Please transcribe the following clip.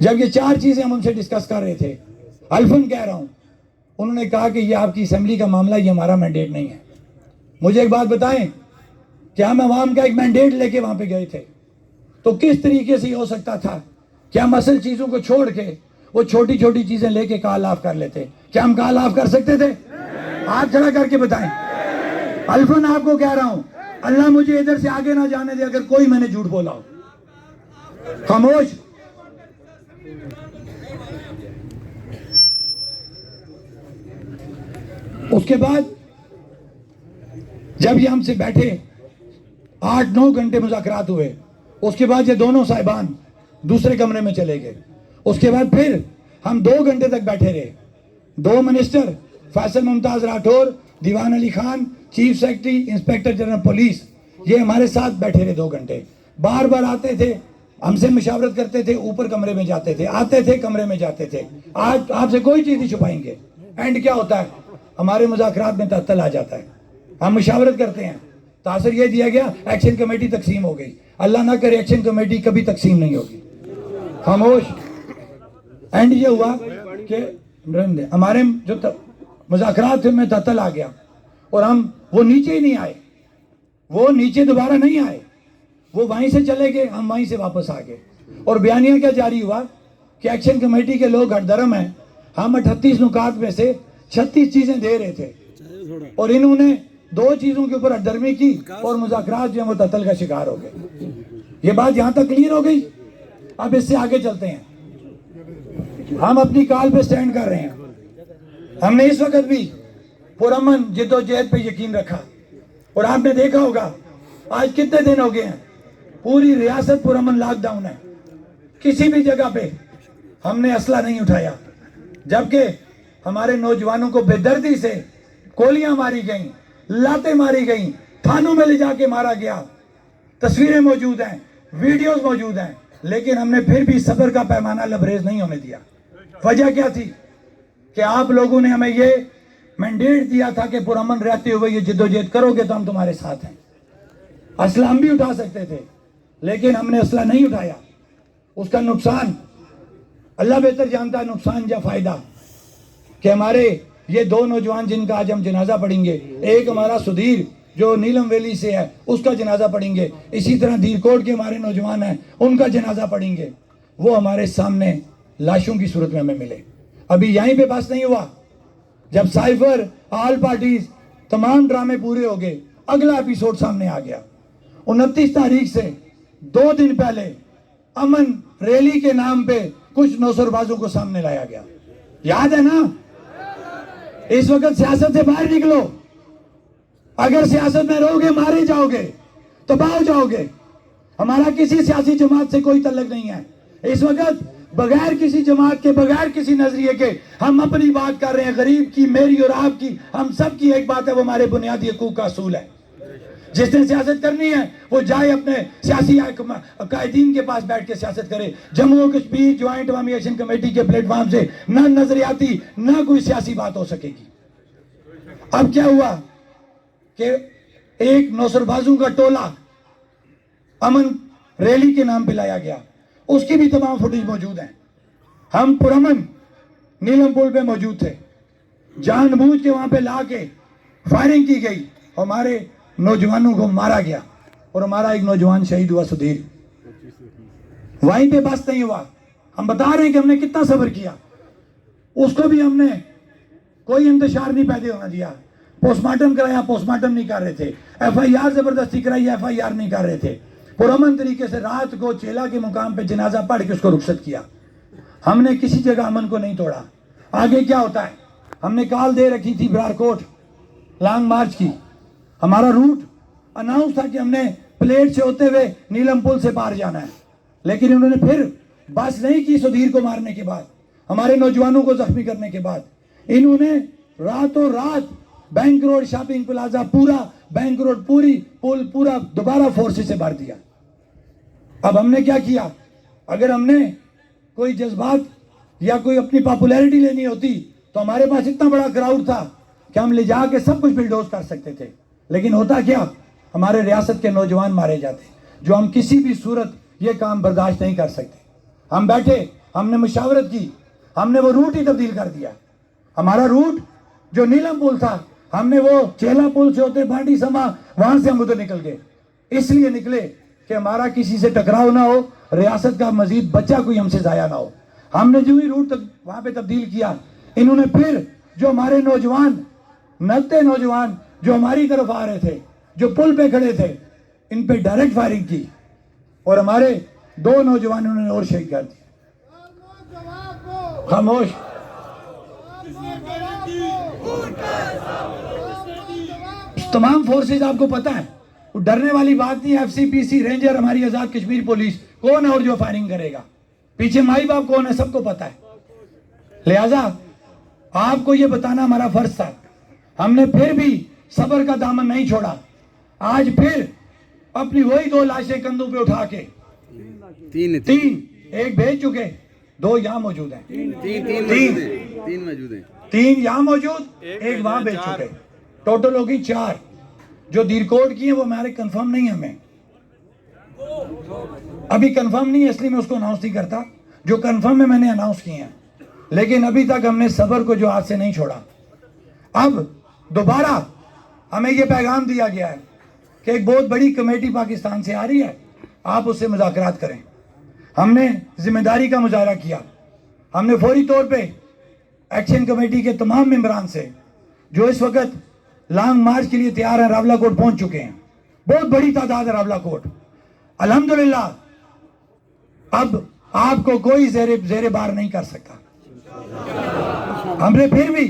جب یہ 4 چیزیں ہم ان سے ڈسکس کر رہے تھے، الفن کہہ رہا ہوں، انہوں نے کہا کہ یہ آپ کی اسمبلی کا معاملہ، یہ ہمارا مینڈیٹ نہیں ہے۔ مجھے ایک بات بتائیں کہ ہم عوام کا ایک مینڈیٹ لے کے وہاں پہ گئے تھے، تو کس طریقے سے یہ ہو سکتا تھا کہ ہم اصل چیزوں کو چھوڑ کے وہ چھوٹی چھوٹی چیزیں لے کے کال آف کر لیتے؟ کیا ہم کال آف کر سکتے تھے؟ ہاتھ کھڑا کر کے بتائیں۔ الفن آپ کو کہہ رہا ہوں، اللہ مجھے ادھر سے آگے نہ جانے دے اگر کوئی میں نے جھوٹ بولا ہو۔ خاموش۔ اس کے بعد جب یہ ہم سے بیٹھے 8-9 گھنٹے مذاکرات ہوئے، اس کے بعد یہ دونوں صاحبان دوسرے کمرے میں چلے گئے۔ اس کے بعد پھر ہم 2 گھنٹے تک بیٹھے رہے۔ 2 minister Faisal Mumtaz Rathore, Diwan Ali Khan, chief secretary, inspector general police, یہ ہمارے ساتھ بیٹھے رہے 2 گھنٹے۔ بار بار آتے تھے، ہم سے مشاورت کرتے تھے، اوپر کمرے میں جاتے تھے، آتے تھے کمرے میں جاتے تھے۔ آج آپ سے کوئی چیز نہیں چھپائیں گے۔ اینڈ کیا ہوتا ہے؟ ہمارے مذاکرات میں تعطل آ جاتا ہے۔ ہم مشاورت کرتے ہیں، تاثر یہ دیا گیا ایکشن کمیٹی تقسیم ہو گئی۔ اللہ نہ کرے ایکشن کمیٹی کبھی تقسیم نہیں ہوگی۔ خاموش۔ اینڈ یہ ہوا کہ ہمارے جو مذاکرات میں تعطل آ گیا اور ہم وہ نیچے ہی نہیں آئے، وہ نیچے دوبارہ نہیں آئے، وہ وہیں سے چلے گئے، ہم وہیں سے واپس آ گئے۔ اور بیانیہ کیا جاری ہوا کہ ایکشن کمیٹی کے لوگ ہردرم ہیں، ہم 38 نکات میں سے 36 چیزیں دے رہے تھے اور انہوں نے 2 چیزوں کے اوپر ہردرمی کی اور مذاکرات جو ہیں وہ تعطل کا شکار ہو گئے۔ یہ بات یہاں تک کلیئر ہو گئی۔ اب اس سے آگے چلتے ہیں۔ ہم اپنی کال پہ سٹینڈ کر رہے ہیں۔ ہم نے اس وقت بھی پرامن جد و جہد پہ یقین رکھا، اور آپ نے دیکھا ہوگا آج کتنے دن ہو گئے ہیں پوری ریاست پرامن لاک ڈاؤن ہے، کسی بھی جگہ پہ ہم نے اسلحہ نہیں اٹھایا، جبکہ ہمارے نوجوانوں کو بے دردی سے گولیاں ماری گئیں، لاتیں ماری گئیں، تھانوں میں لے جا کے مارا گیا، تصویریں موجود ہیں، ویڈیوز موجود ہیں، لیکن ہم نے پھر بھی صبر کا پیمانہ لبریز نہیں ہونے دیا۔ وجہ کیا تھی؟ کہ آپ لوگوں نے ہمیں یہ مینڈیٹ دیا تھا کہ پرامن رہتے ہوئے یہ جد و جہد کرو گے تو ہم تمہارے ساتھ ہیں۔ اسلحہ ہم بھی اٹھا سکتے تھے، لیکن ہم نے اسلحہ نہیں اٹھایا۔ اس کا نقصان اللہ بہتر جانتا ہے، نقصان یا فائدہ، کہ ہمارے یہ 2 نوجوان جن کا آج ہم جنازہ پڑھیں گے، ایک ہمارا سدھیر جو نیلم ویلی سے ہے اس کا جنازہ پڑھیں گے، اسی طرح دھیرکوٹ کے ہمارے نوجوان ہیں ان کا جنازہ پڑھیں گے، وہ ہمارے سامنے لاشوں کی صورت میں ہمیں ملے۔ ابھی یہیں پہ بس نہیں ہوا، جب سائفر آل پارٹیز تمام ڈرامے پورے ہو گئے، اگلا ایپیسوڈ سامنے آ گیا۔ 29 تاریخ سے 2 دن پہلے امن ریلی کے نام پہ کچھ نوسر بازوں کو سامنے لایا گیا، یاد ہے نا؟ اس وقت سیاست سے باہر نکلو، اگر سیاست میں رہو گے مارے جاؤ گے، تباہ ہو جاؤ گے۔ ہمارا کسی سیاسی جماعت سے کوئی تعلق نہیں ہے اس وقت، بغیر کسی جماعت کے، بغیر کسی نظریے کے ہم اپنی بات کر رہے ہیں، غریب کی، میری اور آپ کی، ہم سب کی ایک بات ہے، وہ ہمارے بنیادی حقوق کا اصول ہے۔ جس نے سیاست کرنی ہے وہ جائے اپنے سیاسی قائدین کے پاس بیٹھ کے سیاست کرے۔ جموں و کشمیر جوائنٹ عوامی ایکشن کمیٹی کے پلیٹ فارم سے نہ نظریاتی نہ کوئی سیاسی بات ہو سکے گی۔ اب کیا ہوا کہ ایک نوسر بازوں کا ٹولہ امن ریلی کے نام پہ لایا گیا، اس کی بھی تمام فوٹیج موجود ہیں۔ ہم پرامن نیلم پل پہ موجود تھے، جان بوجھ کے وہاں پہ لا کے فائرنگ کی گئی، ہمارے نوجوانوں کو مارا گیا اور ہمارا ایک نوجوان شہید ہوا، سدھیر۔ وہیں پہ بس نہیں ہوا، ہم بتا رہے ہیں کہ ہم نے کتنا صبر کیا، اس کو بھی ہم نے کوئی انتشار نہیں پیدا ہونا دیا۔ پوسٹ مارٹم کرایا، پوسٹ مارٹم نہیں کر رہے تھے، ایف آئی آر زبردستی کرائی، ایف آئی آر نہیں کر رہے تھے، پرامن طریقے سے رات کو چیلا کے مقام پہ جنازہ پڑھ کے اس کو رخصت کیا۔ ہم نے کسی جگہ امن کو نہیں توڑا۔ آگے کیا ہوتا ہے؟ ہم نے کال دے رکھی تھی برارکوٹ لانگ مارچ کی، ہمارا روٹ اناؤنس تھا کہ ہم نے پلیٹ سے ہوتے ہوئے نیلم پل سے پار جانا ہے، لیکن انہوں نے پھر بس نہیں کی۔ سدھیر کو مارنے کے بعد، ہمارے نوجوانوں کو زخمی کرنے کے بعد، انہوں نے راتوں رات بینک روڈ شاپنگ پلازا، پورا بینک روڈ، پوری پل پورا دوبارہ فورسز سے بھر دیا۔ اب ہم نے کیا کیا؟ اگر ہم نے کوئی جذبات یا کوئی اپنی پاپولیرٹی لینی ہوتی تو ہمارے پاس اتنا بڑا کراؤڈ تھا کہ ہم لے جا کے سب کچھ بلڈوز کر سکتے تھے، لیکن ہوتا کیا؟ ہمارے ریاست کے نوجوان مارے جاتے، جو ہم کسی بھی صورت یہ کام برداشت نہیں کر سکتے۔ ہم بیٹھے ہم نے مشاورت کی, ہم نے وہ روٹ ہی تبدیل کر دیا. ہمارا روٹ جو نیلم پل تھا, ہم نے وہ چیلا پل سے ہوتے بانڈی سما, وہاں سے ہم ادھر نکل گئے. اس لیے نکلے کہ ہمارا کسی سے ٹکراؤ نہ ہو, ریاست کا مزید بچہ کوئی ہم سے ضائع نہ ہو. ہم نے جو ہی روٹ وہاں پہ تبدیل کیا, انہوں نے پھر جو ہمارے نوجوان, نگتے نوجوان جو ہماری طرف آ رہے تھے, جو پل پہ کھڑے تھے, ان پہ ڈائریکٹ فائرنگ کی اور ہمارے 2 نوجوان انہوں نے اور شہید کر دیے. خاموش. تمام فورسز آپ کو پتا ہے, ڈرنے والی بات نہیں. ایف سی پی سی, رینجر, ہماری آزاد کشمیر پولیس, کون ہے اور جو فائرنگ کرے گا, پیچھے مائی باپ کون ہے, سب کو پتا ہے. لہذا آپ کو یہ بتانا ہمارا فرض تھا. ہم نے پھر بھی صبر کا دامن نہیں چھوڑا. آج پھر اپنی وہی 2 لاشیں کندھوں پہ اٹھا کے, 3 ایک بھیج چکے, 2 یہاں موجود ہیں, 3 یہاں موجود, 1 وہاں بھیج چکے, ٹوٹل ہوگی 4. جو دیرکوٹ کی ہیں وہ ہمارے کنفرم نہیں, ہمیں ابھی کنفرم نہیں ہے, اس لیے میں اس کو اناؤنس نہیں کرتا. جو کنفرم ہے میں نے اناؤنس کیے ہیں, لیکن ابھی تک ہم نے صبر کو جو ہاتھ سے نہیں چھوڑا. اب دوبارہ ہمیں یہ پیغام دیا گیا ہے کہ ایک بہت بڑی کمیٹی پاکستان سے آ رہی ہے, آپ اس سے مذاکرات کریں. ہم نے ذمہ داری کا مظاہرہ کیا. ہم نے فوری طور پہ ایکشن کمیٹی کے تمام ممبران سے, جو اس وقت لانگ مارچ کے لیے تیار ہیں, راولہ کوٹ پہنچ چکے ہیں. بہت بڑی تعداد ہے راولہ کوٹ. الحمدللہ اب آپ کو کوئی زیر بار نہیں کر سکتا. ہم نے پھر بھی